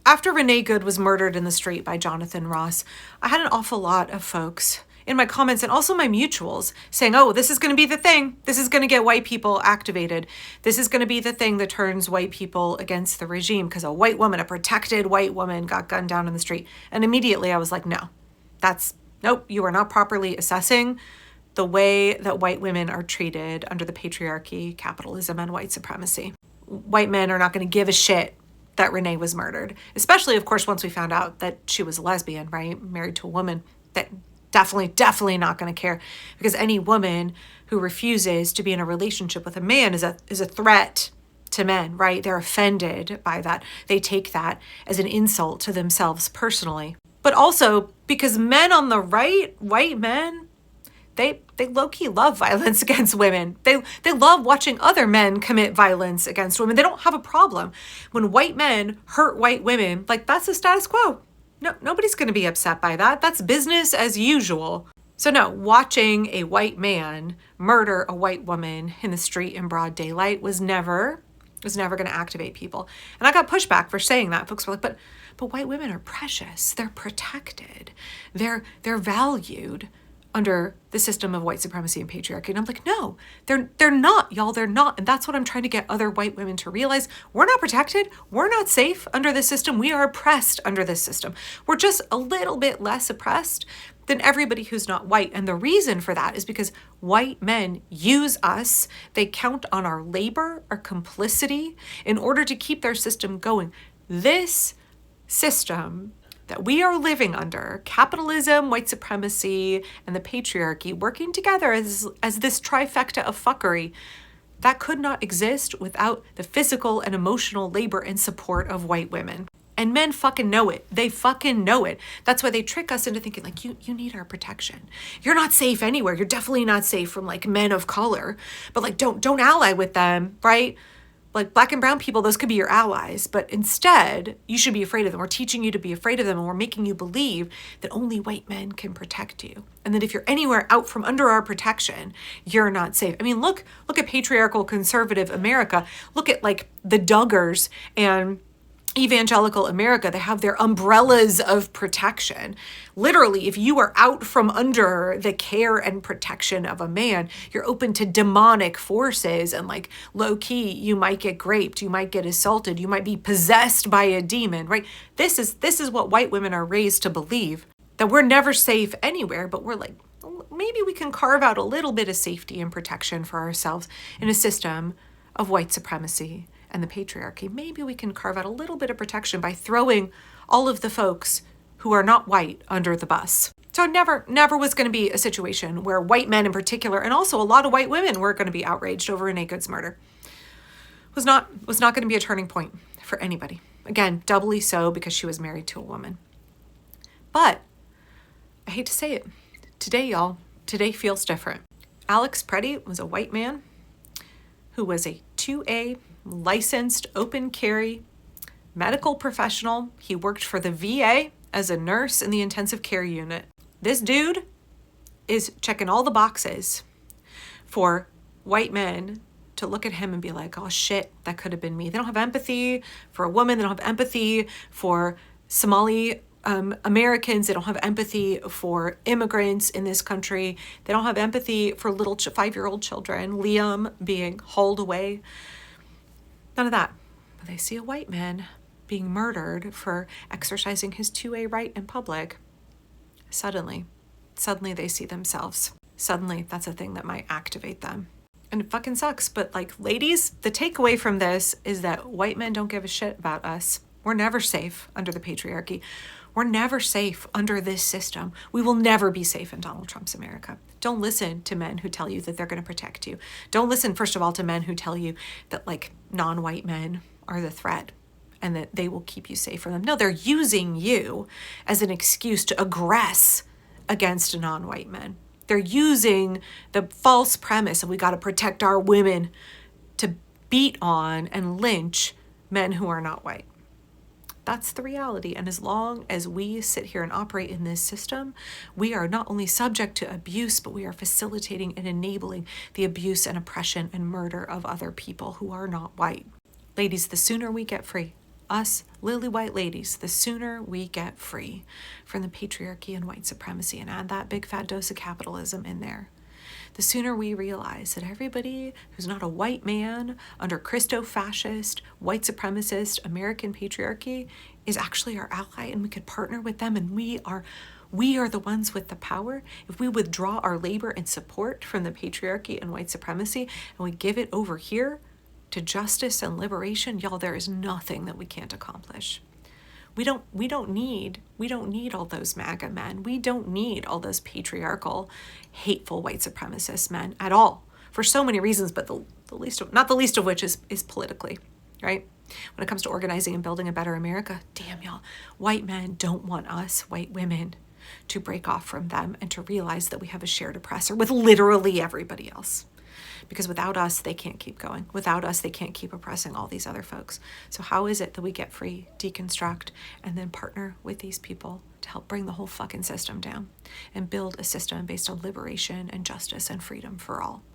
After Renee Good was murdered in the street by Jonathan Ross, I had an awful lot of folks in my comments and also my mutuals saying, oh, this is going to be the thing. This is going to get white people activated. This is going to be the thing that turns white people against the regime because a white woman, a protected white woman, got gunned down in the street. And immediately I was like, no, nope, you are not properly assessing the way that white women are treated under the patriarchy, capitalism, and white supremacy. White men are not going to give a shit that Renee was murdered, especially, of course, once we found out that she was a lesbian, right? Married to a woman. That definitely not going to care, because any woman who refuses to be in a relationship with a man is a threat to men, right? They're offended by that. They take that as an insult to themselves personally. But also because men on the right, white men, they low-key love violence against women. They love watching other men commit violence against women. They don't have a problem when white men hurt white women. Like, that's the status quo. No, nobody's going to be upset by that. That's business as usual. So no, watching a white man murder a white woman in the street in broad daylight was never going to activate people. And I got pushback for saying that. Folks were like, but white women are precious. They're protected. They're valued under the system of white supremacy and patriarchy. And I'm like, no, they're not, y'all. They're not. And that's what I'm trying to get other white women to realize. We're not protected. We're not safe under this system. We are oppressed under this system. We're just a little bit less oppressed than everybody who's not white. And the reason for that is because white men use us. They count on our labor, our complicity, in order to keep their system going. This system that we are living under, capitalism, white supremacy, and the patriarchy working together as this trifecta of fuckery, that could not exist without the physical and emotional labor and support of white women. And men fucking know it. They fucking know it. That's why they trick us into thinking, like, you need our protection. You're not safe anywhere. You're definitely not safe from, like, men of color. But, like, don't ally with them, right? Like, black and brown people, those could be your allies, but instead you should be afraid of them. We're teaching you to be afraid of them, and we're making you believe that only white men can protect you. And that if you're anywhere out from under our protection, you're not safe. I mean, look at patriarchal conservative America. Look at, like, the Duggars and evangelical America. They have their umbrellas of protection. Literally, if you are out from under the care and protection of a man, you're open to demonic forces, and, like, low key, you might get raped, you might get assaulted, you might be possessed by a demon, right? This is what white women are raised to believe, that we're never safe anywhere, but we're like, maybe we can carve out a little bit of safety and protection for ourselves in a system of white supremacy and the patriarchy. Maybe we can carve out a little bit of protection by throwing all of the folks who are not white under the bus. So never was going to be a situation where white men in particular, and also a lot of white women, were going to be outraged over Renee Good's murder. Was not going to be a turning point for anybody. Again, doubly so because she was married to a woman. But I hate to say it, today feels different. Alex Preddy was a white man who was a 2A licensed open carry medical professional. He worked for the VA as a nurse in the intensive care unit. This dude is checking all the boxes for white men to look at him and be like, oh shit, that could have been me. They don't have empathy for a woman. They don't have empathy for Somali Americans. They don't have empathy for immigrants in this country. They don't have empathy for little 5-year-old children, Liam being hauled away. None of that. But they see a white man being murdered for exercising his 2A right in public. Suddenly they see themselves. Suddenly that's a thing that might activate them. And it fucking sucks. But, like, ladies, the takeaway from this is that white men don't give a shit about us. We're never safe under the patriarchy. We're never safe under this system. We will never be safe in Donald Trump's America. Don't listen to men who tell you that they're going to protect you. Don't listen, first of all, to men who tell you that, like, non-white men are the threat and that they will keep you safe from them. No, they're using you as an excuse to aggress against non-white men. They're using the false premise of we got to protect our women to beat on and lynch men who are not white. That's the reality. And as long as we sit here and operate in this system, we are not only subject to abuse, but we are facilitating and enabling the abuse and oppression and murder of other people who are not white. Ladies, the sooner we get free us lily white ladies, the sooner we get free from the patriarchy and white supremacy and add that big fat dose of capitalism in there, the sooner we realize that everybody who's not a white man under Christo-fascist, white supremacist, American patriarchy is actually our ally, and we could partner with them, and we are the ones with the power. If we withdraw our labor and support from the patriarchy and white supremacy and we give it over here to justice and liberation, y'all, there is nothing that we can't accomplish. We don't need all those MAGA men. We don't need all those patriarchal, hateful white supremacist men at all, for so many reasons, but not the least of which is politically, right? When it comes to organizing and building a better America, damn y'all, white men don't want us, white women, to break off from them and to realize that we have a shared oppressor with literally everybody else. Because without us, they can't keep going. Without us, they can't keep oppressing all these other folks. So how is it that we get free, deconstruct, and then partner with these people to help bring the whole fucking system down and build a system based on liberation and justice and freedom for all?